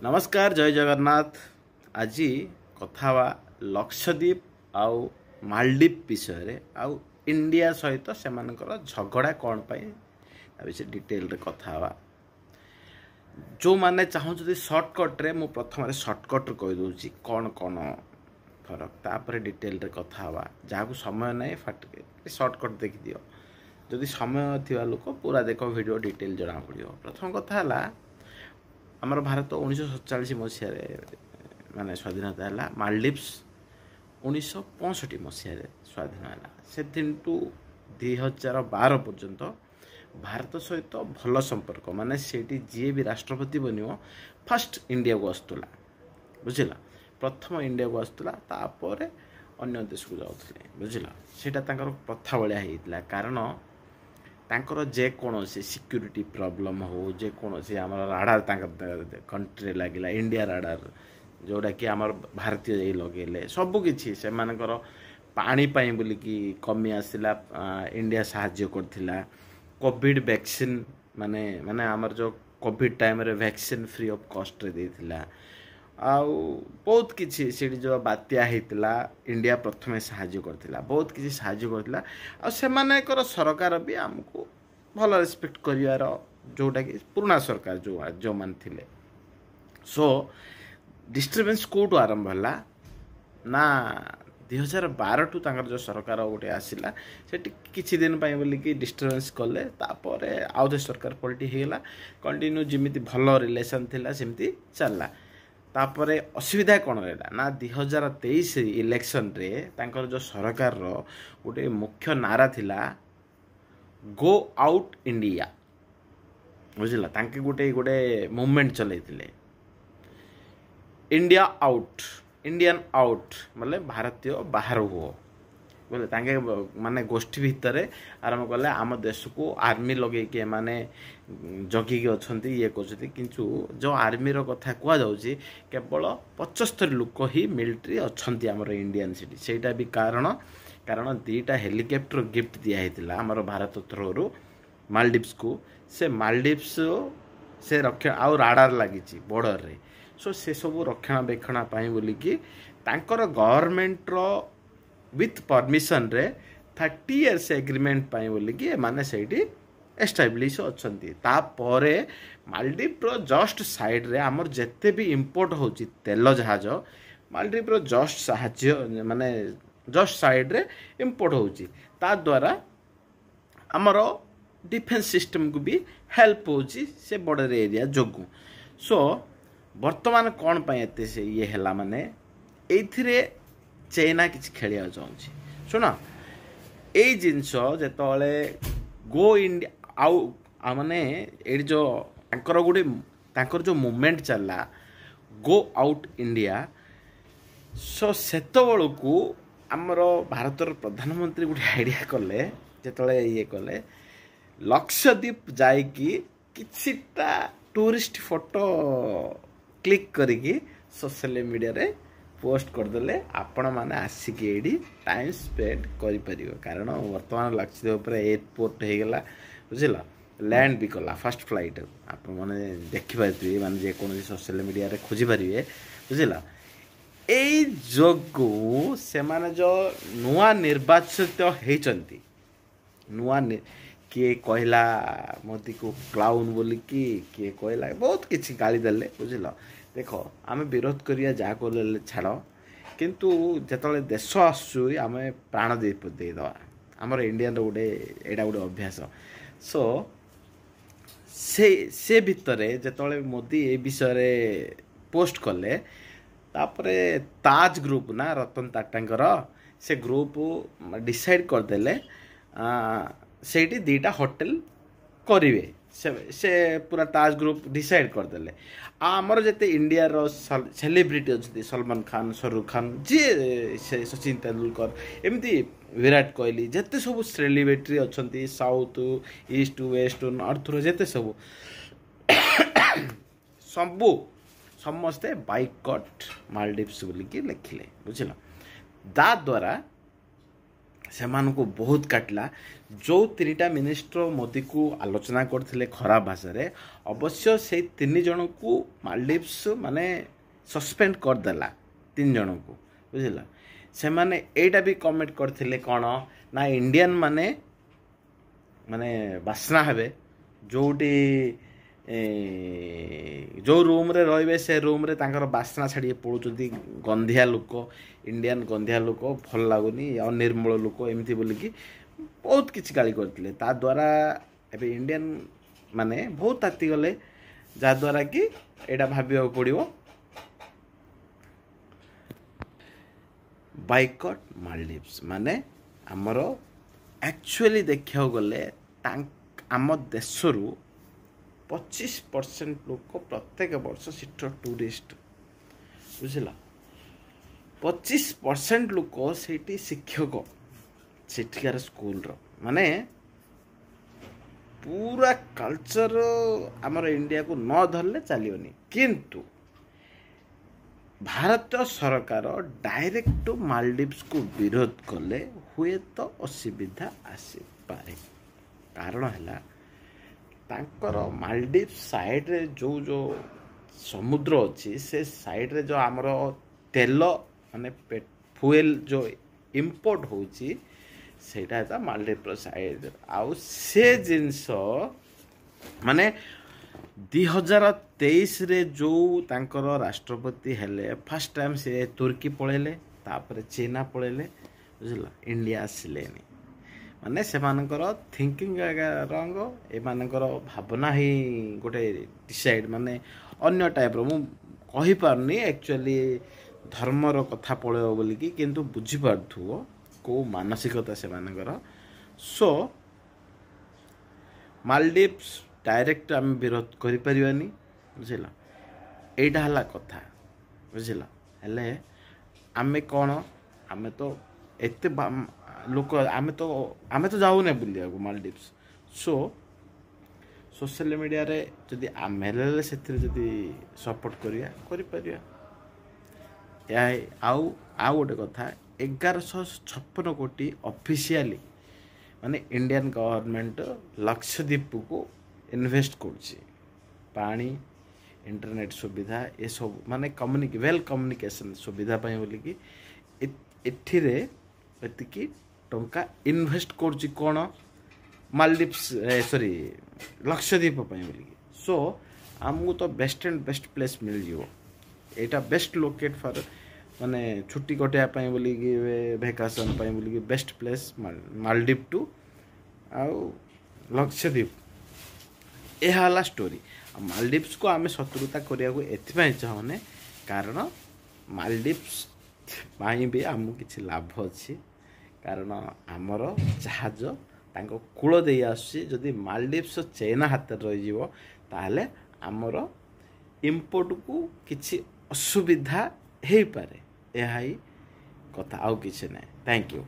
नमस्कार जय जगन्नाथ। आज कथा लक्षद्वीप आउ मालदीप विषय आउ इंडिया सहित से झगड़ा कौन विषय डिटेल रे कथा जो माने चाहूँ सर्टकट्रे मु प्रथम सर्टकट्रे कहीदे कौन कौन फरक तापर डिटेल रे कथा जहाँ को समय नहीं फाट सर्टकट देखी दियो जदि समय थिबा लोक पूरा देख वीडियो डिटेल जना पड़ो। प्रथम कथा है आमर भारत 1947 मसीह माने स्वाधीनता है। मालदीव्स 1965 मसीह स्वाधीन है। से दिन टू 2012 पर्यंत भारत सहित भल संपर्क माने सेठी जी भी राष्ट्रपति बनियो फर्स्ट इंडिया को आसुला बुझला प्रथम इंडिया को आसुला तापर अन्य देश को जाउथले बुझला सेटा तांकर प्रथा बलिया हेइतला कारण तांकर जे कोनोसी सिक्योरिटी प्रॉब्लम हो जे कोनोसी हमर राडार तांकर कंट्री लागिला इंडिया राडार जोड़ा कि आमर भारतीय जे लगेले सब किछि से मानकर पानी पाई बोली कि कमी आसिला इंडिया सहाय्य करथिला। कोविड वैक्सीन माने माने आमर जो कोविड टाइम रे वैक्सीन फ्री ऑफ कॉस्ट रे देथिला आउ बहुत किछि सेठी जो बात्या हेतिला इंडिया प्रथमे सहाय्य करथिला बहुत किछि सहाय्य करथिला आ से मानेकर सरकार भी हमको भल रेस्पेक्ट करिवार जोटा कि पुराना सरकार जो मान थिले। सो डिस्टर्बेंस कोटू आरंभ होला ना 2012 टू तांकर जो सरकार गोटे आसिला सेठी किछि दिन पाई बोली कि डिस्टर्बेंस कले तापर आउ सरकार पलटी हेला कंटिन्यू जिमिति भल रिलेशन थिला सेमति चलला। तापरे असुविधा कौन रहा ना 2023 इलेक्शन रे तांकर जो सरकार रो गोटे मुख्य नारा थिला गो आउट इंडिया बुझला तांके गोटे गोटे मूवमेंट चलैतिले इंडिया आउट इंडियन आउट मतलब भारतीय बाहर हुओ बोले तांके माने गोष्ठी भितर आरंभ कले आम देश को आर्मी लगे कि माने जगी अच्छी ये कहते किंतु जो आर्मी रो कथा कह जाउची केवल 75 लोक ही मिलिट्री अच्छी आमर इंडियन सिटी सेटा भी कारण दीटा हेलिकॉप्टर गिफ्ट दिया हेतिला आमर भारत थ्रू मालदीव्स को से मालदीव्स से रक्षा आउ राडार लगी बॉर्डर रे सो से सब रक्षणाबेक्षण बोली कि तांकर गवर्नमेंट रो विथ परमिशन रे 30 इयर्स एग्रीमेंट पाई बोली कि माने सेठी एस्टाब्लिश अच्छी तापरे मालदीव रो जस्ट साइड रे आमर जेते भी इंपोर्ट होची तेल जहाज मालदीव रो जस्ट साहाय्य माने जस्ट साइड रे इंपोर्ट होची ता द्वारा आमर डिफेंस सिस्टम को भी हेल्प होची से बॉर्डर एरिया जोगु। सो वर्तमान कौन पाई एते से ये हैला माने एथिरे चाइना किसी खेलिया चाहूँगी शुण यही जिनस जो गो इंडिया आउ माने ये जो गोटे जो मूवमेंट चलला गो आउट इंडिया सो सेत बड़ू आमर भारतर प्रधानमंत्री गोटे आइडिया कले जो ये कले लक्षद्वीप जाइकी किछिटा टूरिस्ट फोटो क्लिक करिकी सोशल मीडिया रे पोस्ट करदे आपण मैंने आसिक ये टाइम स्पेंड कर कारण वर्तमान लक्षद्वीप एयरपोर्ट हो गला बुझला लैंड भी कला फर्स्ट फ्लाइट आप मैंने देखिपारे माने जेको सोशल मीडिया रे खोजी पारे बुझला यही जोगु से माने जो नुआ निर्वाचित होती नुआ किए कहला मोदी को क्लाउन बोली किए कहला बहुत किसी गाली देले बुझल देख आम विरोध करिया जहाँ को छाड़ किंतु जिते देश आसु आम प्राण देदवा आमर इंडियन गोटे एटा गोटे अभ्यास। सो से भितर जिते मोदी ए विषय पोस्ट कले तापरे ताज ग्रुप ना रतन टाटांकर से ग्रुप डिसाइड करदेले सेठी दीटा होटल करिवे से पूरा ताज ग्रुप डिसाइड करदेले आमर जिते इंडिया रो सेलिब्रिटी अच्छे सलमान खान शाहरुख खान जी सचिन तेंदुलकर एमती विराट कोहली जिते सब सेलिब्रिटी अच्छा साउथ ईस्ट वेस्ट नॉर्थ रो जिते सब सबू समस्ते बाइकट मालदीव्स बोलिकी लिखिले बुझल दा द्वारा ସେମାନଙ୍କୁ ବହୁତ କାଟିଲା। ଯେଉଁ 3ଟା ମିନିଷ୍ଟର ମୋଦିକୁ ଆଲୋଚନା କରିଥିଲେ ଖରାପ ଭାଷାରେ, ଅବଶ୍ୟ ସେଇ 3 ଜଣଙ୍କୁ ମାଲଡିଭ୍ସ ମାନେ ସସ୍ପେଣ୍ଡ କରିଦେଲା, 3 ଜଣଙ୍କୁ, ବୁଝିଲ। ସେମାନେ ଏଇଟା ବି କମେଣ୍ଟ କରିଥିଲେ କ'ଣ ନା ଇଣ୍ଡିଆନ୍ ମାନେ ବାସ୍ନା ହେବେ, ଯେଉଁଠି ଯେଉଁ ରୁମ୍ରେ ରହିବେ ସେ ରୁମ୍ରେ ତାଙ୍କର ବାସ୍ନା ଛାଡ଼ିକି ପଳାଉଛନ୍ତି, ଗନ୍ଧିଆ ଲୋକ, ଇଣ୍ଡିଆନ୍ ଗନ୍ଧିଆ ଲୋକ, ଭଲ ଲାଗୁନି, ଅନିର୍ମଳ ଲୋକ, ଏମିତି ବୋଲିକି ବହୁତ କିଛି ଗାଳି କରିଥିଲେ। ତାଦ୍ୱାରା ଏବେ ଇଣ୍ଡିଆନ୍ ମାନେ ବହୁତ ତାତିଗଲେ, ଯାହାଦ୍ୱାରା କି ଏଇଟା ଭାବିବାକୁ ପଡ଼ିବ ବାଇକଟ୍ ମାଲଡିଭ୍ସ ମାନେ ଆମର ଆକ୍ଚୁଆଲି ଦେଖିବାକୁ ଗଲେ ଆମ ଦେଶରୁ 25% ଲୋକ ପ୍ରତ୍ୟେକ ବର୍ଷ ସେଠର ଟୁରିଷ୍ଟ, ବୁଝିଲ। 25% ଲୋକ ସେଇଠି ଶିକ୍ଷକ, ସେଠିକାର ସ୍କୁଲର, ମାନେ ପୁରା କଲଚର ଆମର ଇଣ୍ଡିଆକୁ ନ ଧରିଲେ ଚାଲିବନି। କିନ୍ତୁ ଭାରତ ସରକାର ଡାଇରେକ୍ଟ ମାଲଡିଭ୍ସକୁ ବିରୋଧ କଲେ ହୁଏତ ଅସୁବିଧା ଆସିପାରେ। କାରଣ ହେଲା ତାଙ୍କର ମାଲଡିଭ୍ସ ସାଇଡ଼ରେ ଯେଉଁ ସମୁଦ୍ର ଅଛି, ସେ ସାଇଡ଼ରେ ଯେଉଁ ଆମର ତେଲ ମାନେ ଫୁଏଲ ଯେଉଁ ଇମ୍ପୋର୍ଟ ହେଉଛି, ସେଇଟା ହେଲା ମାଲଡିଭ୍ସର ସାଇଡ଼। ଆଉ ସେ ଜିନିଷ ମାନେ 2023ରେ ଯେଉଁ ତାଙ୍କର ରାଷ୍ଟ୍ରପତି ହେଲେ, ଫାର୍ଷ୍ଟ ଟାଇମ୍ ସେ ତୁର୍କୀ ପଳେଇଲେ, ତାପରେ ଚୀନା ପଳେଇଲେ, ବୁଝିଲ, ଇଣ୍ଡିଆ ଆସିଲେନି। ମାନେ ସେମାନଙ୍କର ଥିଙ୍କିଙ୍ଗ ରଙ୍ଗ, ଏମାନଙ୍କର ଭାବନା ହିଁ ଗୋଟେ ଡିସାଇଡ଼, ମାନେ ଅନ୍ୟ ଟାଇପ୍ର। ମୁଁ କହିପାରୁନି ଆକ୍ଚୁଆଲି ଧର୍ମର କଥା ପଳେଇବ ବୋଲିକି, କିନ୍ତୁ ବୁଝିପାରୁଥିବ କେଉଁ ମାନସିକତା ସେମାନଙ୍କର। ସୋ ମାଲଡିଭ୍ସ ଡାଇରେକ୍ଟ ଆମେ ବିରୋଧ କରିପାରିବାନି, ବୁଝିଲ, ଏଇଟା ହେଲା କଥା, ବୁଝିଲ। ହେଲେ ଆମେ କ'ଣ, ଆମେ ତ ଏତେ ଲୋକ, ଆମେ ତ ଯାଉନେ ବୁଲିବାକୁ ମାଲଡିଭ୍ସ। ସୋ ସୋସିଆଲ ମିଡ଼ିଆରେ ଯଦି ଆମେ ହେଲେ ସେଥିରେ ଯଦି ସପୋର୍ଟ କରିପାରିବା। ଏହା ଆଉ ଗୋଟେ କଥା, 1156 କୋଟି ଅଫିସିଆଲି ମାନେ ଇଣ୍ଡିଆନ୍ ଗଭର୍ନମେଣ୍ଟ ଲକ୍ଷଦ୍ୱୀପକୁ ଇନଭେଷ୍ଟ କରୁଛି, ପାଣି, ଇଣ୍ଟରନେଟ୍ ସୁବିଧା, ଏସବୁ ମାନେ ୱେଲ୍ କମ୍ୟୁନିକେସନ୍ ସୁବିଧା ପାଇଁ ବୋଲିକି ଏଥିରେ ଏତିକି ଟଙ୍କା ଇନଭେଷ୍ଟ କରୁଛି। କ'ଣ ମାଲଡିଭ୍ସ ଲକ୍ଷଦ୍ୱୀପ ପାଇଁ ବୋଲିକି। ସୋ ଆମକୁ ତ ବେଷ୍ଟ ଆଣ୍ଡ ବେଷ୍ଟ ପ୍ଲେସ୍ ମିଳିଯିବ। ଏଇଟା ବେଷ୍ଟ ଲୋକେଟ୍ ଫର୍ ମାନେ ଛୁଟି କଟେଇବା ପାଇଁ ବୋଲିକି, ଭେକେସନ୍ ପାଇଁ ବୋଲିକି ବେଷ୍ଟ ପ୍ଲେସ୍ ମାଲଡିଭ୍ ଟୁ ଆଉ ଲକ୍ଷଦ୍ୱୀପ। ଏହା ହେଲା ଷ୍ଟୋରି। ଆଉ ମାଲଡିଭ୍ସକୁ ଆମେ ଶତ୍ରୁତା କରିବାକୁ ଏଥିପାଇଁ ଚାହୁଁନେ, କାରଣ ମାଲଡିଭ୍ସ ପାଇଁ ବି ଆମକୁ କିଛି ଲାଭ ଅଛି। କାରଣ ଆମର ଜାହାଜ ତାଙ୍କ କୂଳ ଦେଇ ଆସୁଛି। ଯଦି ମାଲଡିଭ୍ସ ଚାଇନା ହାତରେ ରହିଯିବ, ତାହେଲେ ଆମର ଇମ୍ପୋର୍ଟକୁ କିଛି ଅସୁବିଧା ହେଇପାରେ। ଏହା ହିଁ କଥା, ଆଉ କିଛି ନାହିଁ। Thank you.